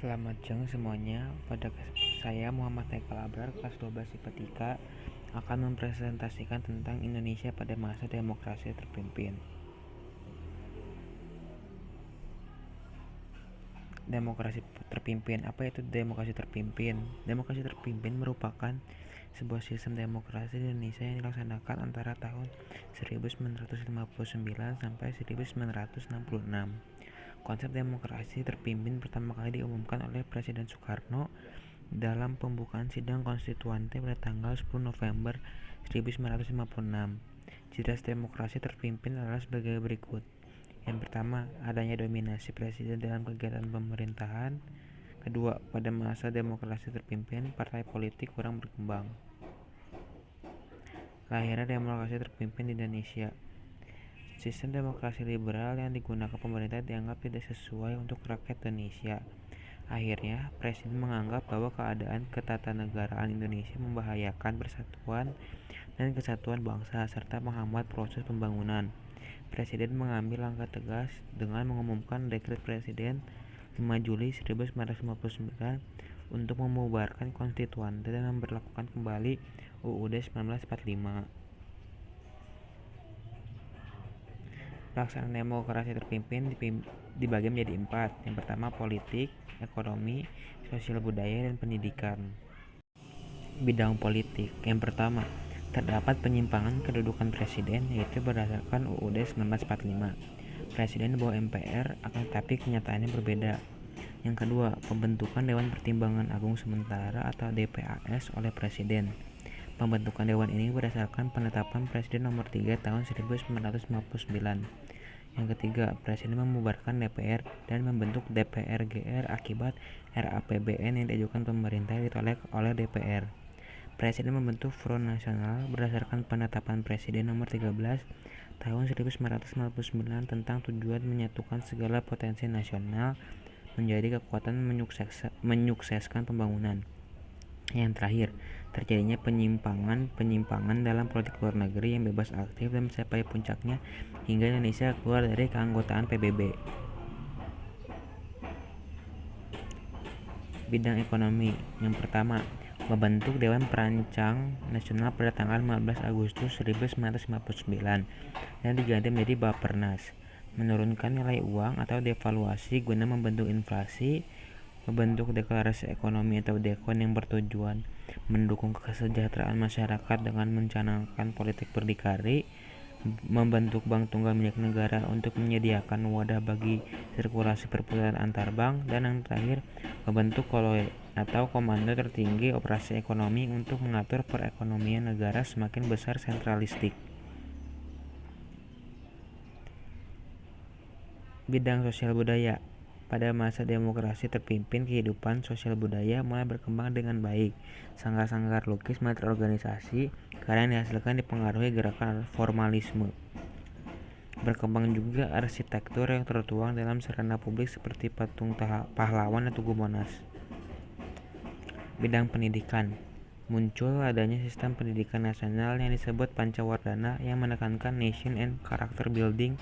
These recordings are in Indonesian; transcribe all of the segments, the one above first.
Selamat siang semuanya. Saya Muhammad Haikal Abrar, kelas 12 IPA 3, akan mempresentasikan tentang Indonesia pada masa demokrasi terpimpin. Demokrasi terpimpin. Apa itu demokrasi terpimpin? Demokrasi terpimpin merupakan sebuah sistem demokrasi di Indonesia yang dilaksanakan antara tahun 1959 sampai 1966. Konsep demokrasi terpimpin pertama kali diumumkan oleh Presiden Soekarno dalam pembukaan sidang konstituante pada tanggal 10 November 1956. Ciri demokrasi terpimpin adalah sebagai berikut. Yang pertama, adanya dominasi presiden dalam kegiatan pemerintahan. Kedua, pada masa demokrasi terpimpin, partai politik kurang berkembang. Lahirnya demokrasi terpimpin di Indonesia. Sistem demokrasi liberal yang digunakan pemerintah dianggap tidak sesuai untuk rakyat Indonesia. Akhirnya, Presiden menganggap bahwa keadaan ketatanegaraan Indonesia membahayakan persatuan dan kesatuan bangsa serta menghambat proses pembangunan. Presiden mengambil langkah tegas dengan mengumumkan Dekret Presiden 5 Juli 1959 untuk membubarkan konstituante dan memberlakukan kembali UUD 1945. Pelaksanaan demokrasi terpimpin dibagi menjadi 4. Yang pertama, politik, ekonomi, sosial budaya, dan pendidikan. Bidang politik. Yang pertama, terdapat penyimpangan kedudukan presiden, yaitu berdasarkan UUD 1945. Presiden di bawah MPR, akan tetapi kenyataannya berbeda. Yang kedua, pembentukan Dewan Pertimbangan Agung Sementara atau DPAS oleh Presiden. Pembentukan dewan ini berdasarkan penetapan Presiden nomor 3 tahun 1959. Yang ketiga, Presiden membubarkan DPR dan membentuk DPR-GR akibat RAPBN yang diajukan pemerintah ditolak oleh DPR. Presiden membentuk Front Nasional berdasarkan penetapan Presiden nomor 13 tahun 1959 tentang tujuan menyatukan segala potensi nasional menjadi kekuatan menyukseskan pembangunan. Yang terakhir, terjadinya penyimpangan dalam politik luar negeri yang bebas aktif dan mencapai puncaknya hingga Indonesia keluar dari keanggotaan PBB. Bidang ekonomi. Yang pertama, membentuk Dewan Perancang Nasional pada tanggal 15 Agustus 1959 dan diganti menjadi Bappenas. Menurunkan nilai uang atau devaluasi guna membentuk inflasi. Membentuk deklarasi ekonomi atau DEKON yang bertujuan mendukung kesejahteraan masyarakat dengan mencanangkan politik berdikari. Membentuk Bank Tunggal milik negara untuk menyediakan wadah bagi sirkulasi perputaran antar bank. Dan yang terakhir, membentuk KOLOE atau Komando Tertinggi Operasi Ekonomi untuk mengatur perekonomian negara semakin besar sentralistik. Bidang sosial budaya. Pada masa demokrasi terpimpin, kehidupan sosial budaya mulai berkembang dengan baik. Sanggar-sanggar lukis mulai terorganisasi karena yang dihasilkan dipengaruhi gerakan formalisme. Berkembang juga arsitektur yang tertuang dalam sarana publik seperti patung pahlawan dan Tugu Monas. Bidang pendidikan. Muncul adanya sistem pendidikan nasional yang disebut Pancawardhana yang menekankan nation and character building.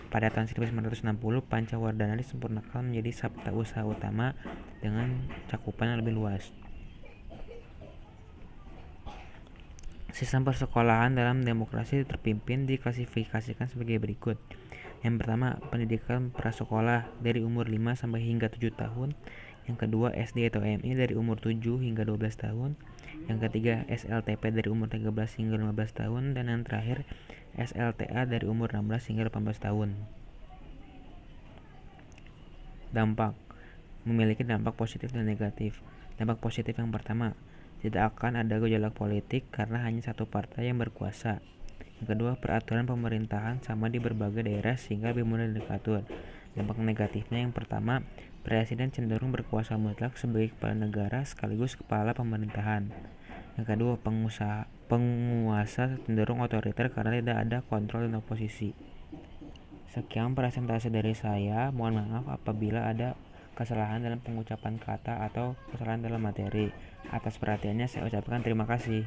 Pada tahun 1960, Pancawardhana disempurnakan menjadi sabta usaha utama dengan cakupan yang lebih luas. Sistem persekolahan dalam demokrasi terpimpin diklasifikasikan sebagai berikut. Yang pertama, pendidikan prasekolah dari umur 5 sampai hingga 7 tahun. Yang kedua, SD atau MI dari umur 7 hingga 12 tahun. Yang ketiga, SLTP dari umur 13 hingga 15 tahun. Dan yang terakhir, SLTA dari umur 16 hingga 18 tahun. Dampak. Memiliki dampak positif dan negatif. Dampak positif yang pertama, tidak akan ada gejolak politik karena hanya satu partai yang berkuasa. Yang kedua, peraturan pemerintahan sama di berbagai daerah sehingga lebih mudah diatur. Dampak negatifnya yang pertama, Presiden cenderung berkuasa mutlak sebagai kepala negara sekaligus kepala pemerintahan. Yang kedua, penguasa cenderung otoriter karena tidak ada kontrol dan oposisi. Sekian presentasi dari saya. Mohon maaf apabila ada kesalahan dalam pengucapan kata atau kesalahan dalam materi. Atas perhatiannya saya ucapkan terima kasih.